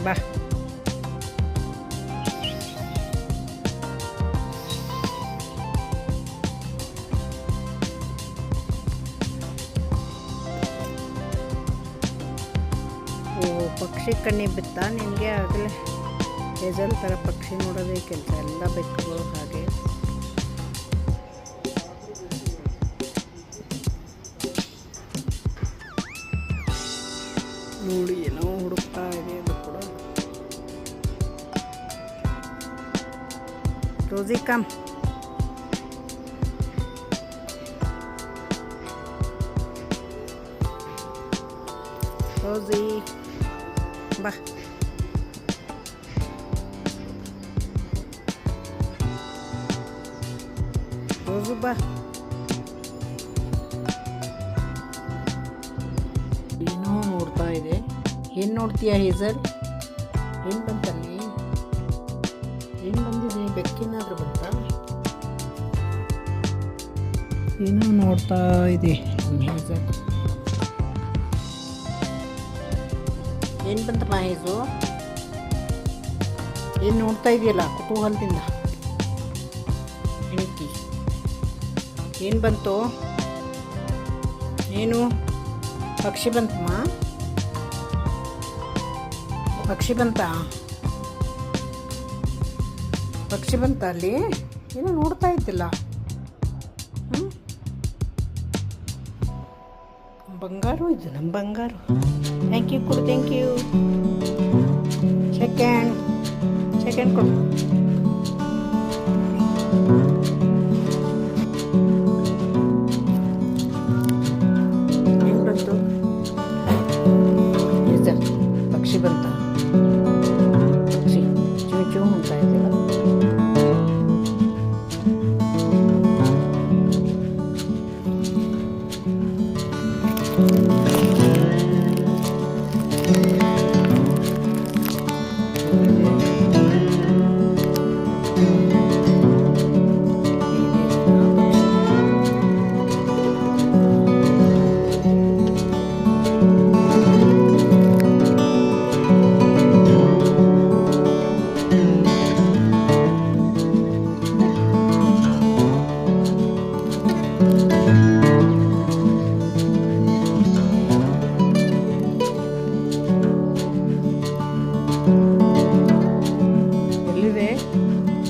ಬಾ. ಓ, ಪಕ್ಷಿ ಕಣ್ಣಿ ಬಿತ್ತಾ ನಿನಗೆ ಆಗಲೇ? ಹೇಜಲ್ ಥರ ಪಕ್ಷಿ ನೋಡೋದೇ ಕೆಲಸ, ಎಲ್ಲ ಬೆಕ್ಕುಗಳು ಹಾಗೆ. ನೋಡಿ ಏನೋ ಹುಡುಕ್ತಾ ಇದೆ ಅದು ಕೂಡ. ರೋಸಿ ಕಮ್. ರೋಸಿ ಬಾ. ರೋಸು ಬಾ. ಏನೋ ನೋಡ್ತಾ ಇದೆ. ಏನು ನೋಡ್ತೀಯಾ ಹೇಜಲ್? ಏನು ಬಂತಲ್ಲಿ? ಏನು ಬಂದಿದೆ? ಬೆಕ್ಕಿನಾದ್ರೂ ಬಂತಾ? ಏನೋ ನೋಡ್ತಾ ಇದೆ ಹೇಜಲ್. ಏನು ಬಂತಮ್ಮ ಹೇಜು? ಏನು ನೋಡ್ತಾ ಇದೆಯಲ್ಲ ಕುತೂಹಲದಿಂದ? ಹೆಣಕಿ ಏನು ಬಂತು? ಏನು ಪಕ್ಷಿ ಬಂತಮ್ಮ? ಪಕ್ಷಿ ಬಂತಾ? ಪಕ್ಷಿ ಬಂತ ಅಲ್ಲಿ? ಏನೋ ನೋಡ್ತಾ ಇದ್ದಿಲ್ಲ. ಬಂಗಾರು ಇದು ನಮ್ಮ ಬಂಗಾರು. ಥ್ಯಾಂಕ್ ಯು ಕೊಡು, ಥ್ಯಾಂಕ್ ಯು. ಸೆಕೆಂಡ್ ಕೊಡು. ಏನು ಬಂತು? ಪಕ್ಷಿ ಬಂತ? ಪಕ್ಷಿ ಚೂ ಚೂ ಅಂತ ಇದೆಯಲ್ಲ.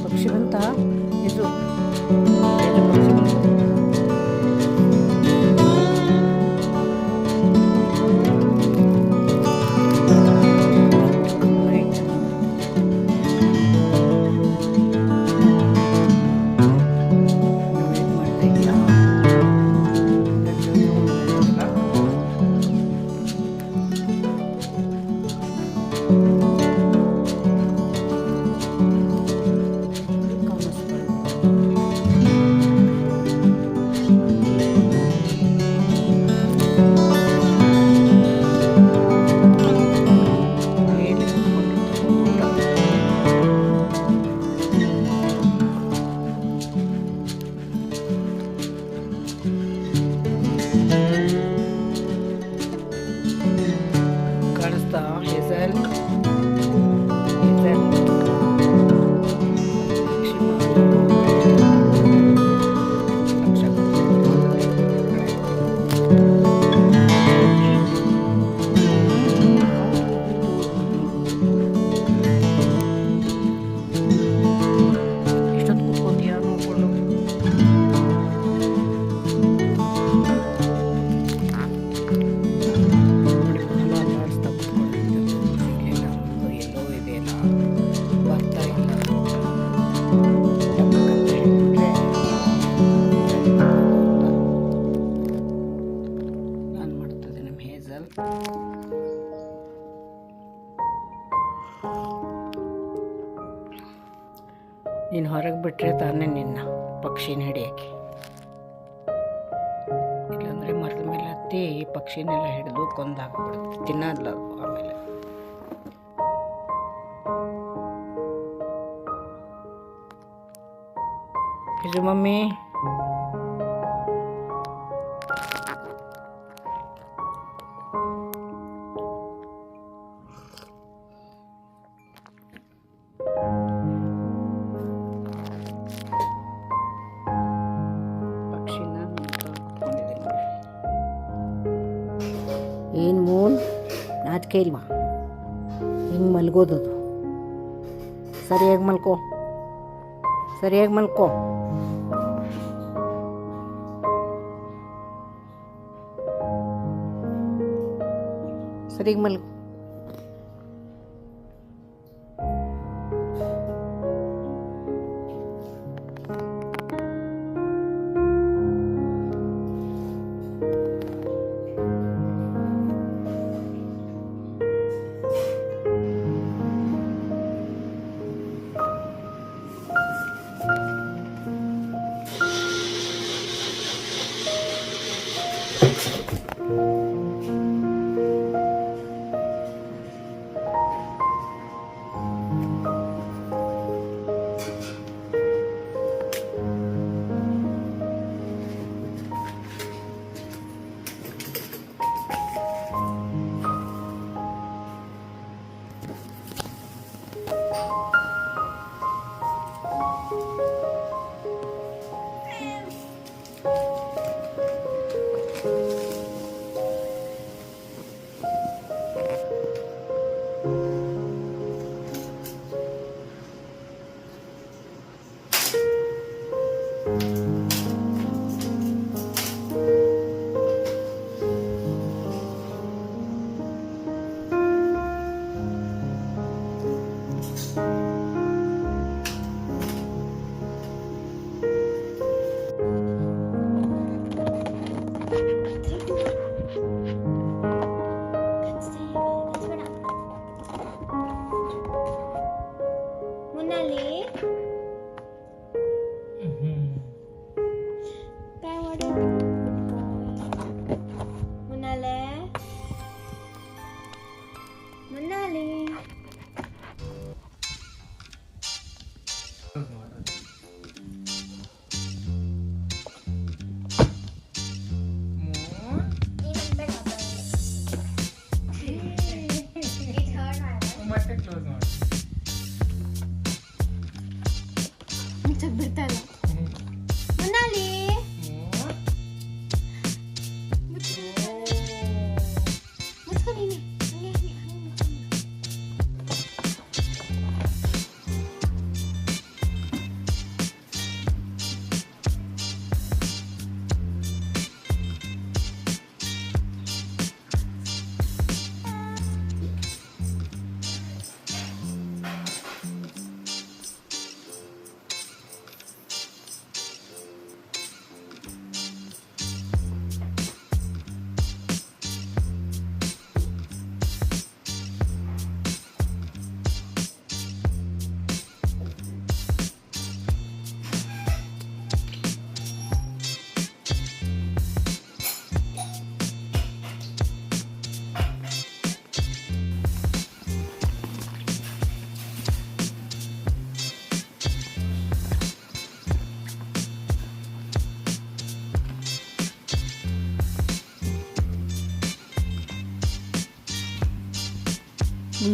ಪಕ್ಷಿ ಬಂತ? ಇದು ಪಕ್ಷಿ ಬಂತ. ಕಾಣಿಸ್ತಾ ಹೇಜಲ್? ಎಷ್ಟೊತ್ತು ಕೂತ್ಕೊಂತೀಯ ನೋಡ್ಕೊಂಡು? ನೀನು ಹೊರಗೆ ಬಿಟ್ಟರೆ ತಾನೇ ನಿನ್ನ ಪಕ್ಷಿನ ಹಿಡಿಯೋಕ್ಕೆ, ಇಲ್ಲಾಂದರೆ ಮರದ ಮೇಲೆ ಹತ್ತಿ ಪಕ್ಷಿನೆಲ್ಲ ಹಿಡಿದು ಕೊಂದಾಕ್ಬಿಡುತ್ತೆ, ತಿನ್ನಲ್ಲ ಆಮೇಲೆ. ಇದು ಮಮ್ಮಿ ಮಲ್ಕೋಕೆ ಇಲ್ವಾ? ಹಿಂಗೆ ಮಲ್ಗೋದದು. ಸರಿಯಾಗಿ ಮಲ್ಕೋ, ಸರಿಯಾಗಿ ಮಲ್ಕೋ. ಸರಿಯಾಗಿ ಮಲ್ಕೋ.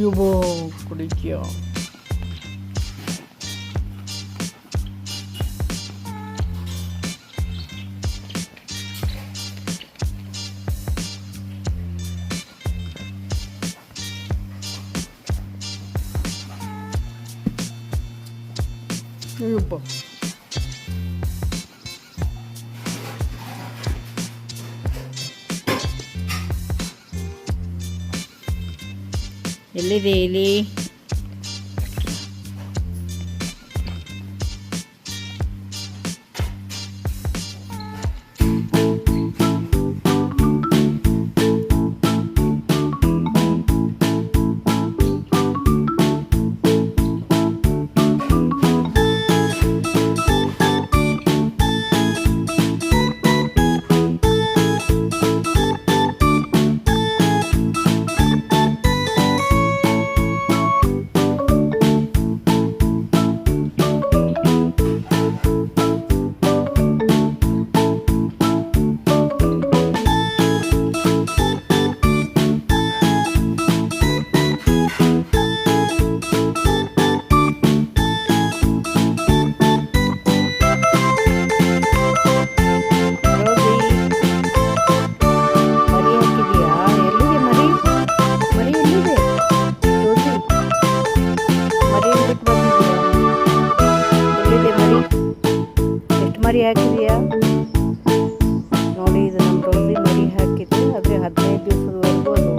여보, 그랬죠. 여보. ಎಲ್ಲಿದೆ ಇಲ್ಲಿ? ಮರಿ ಹಾಕಿದೆಯಾ ನೋಡಿ. ಇದು ನಮ್ಮ ರೋಸಿ ಮರಿ ಹಾಕಿದ್ದು. ಆದರೆ 15 ದಿವಸದವರೆಗೂ ಅದು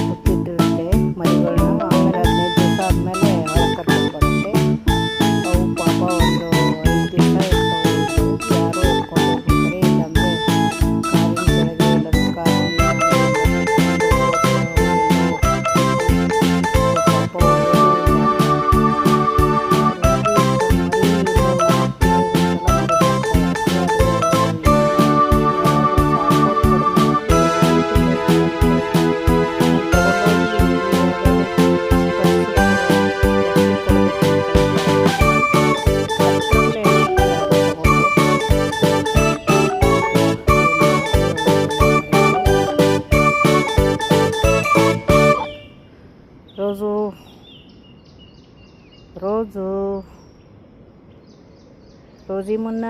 ಮುಚ್ಚಿಟ್ಟಿರುತ್ತೆ ಮರಿಗಳನ್ನ. ಆಮೇಲೆ 15 ದಿವಸ ಆದಮೇಲೆ ಹೊರಗೆ ಕರ್ಕೊಂಡು ಬರುತ್ತೆ. ಅವು ಪಾಪ ಒಂದು 5 ದಿವಸ ಇರ್ತಾವೆ. ಯಾರೋ ಎತ್ಕೊಂಡು ಹೋಗ್ತಾರೆ, ಇಲ್ಲಾಂದರೆ ಕಾರಿನ ಕೆಳಗೆ ಇಲ್ಲದ ಕಾರಿನ ರೋಸು ರೋಸು ರೋಸಿ ಮುನ್ನ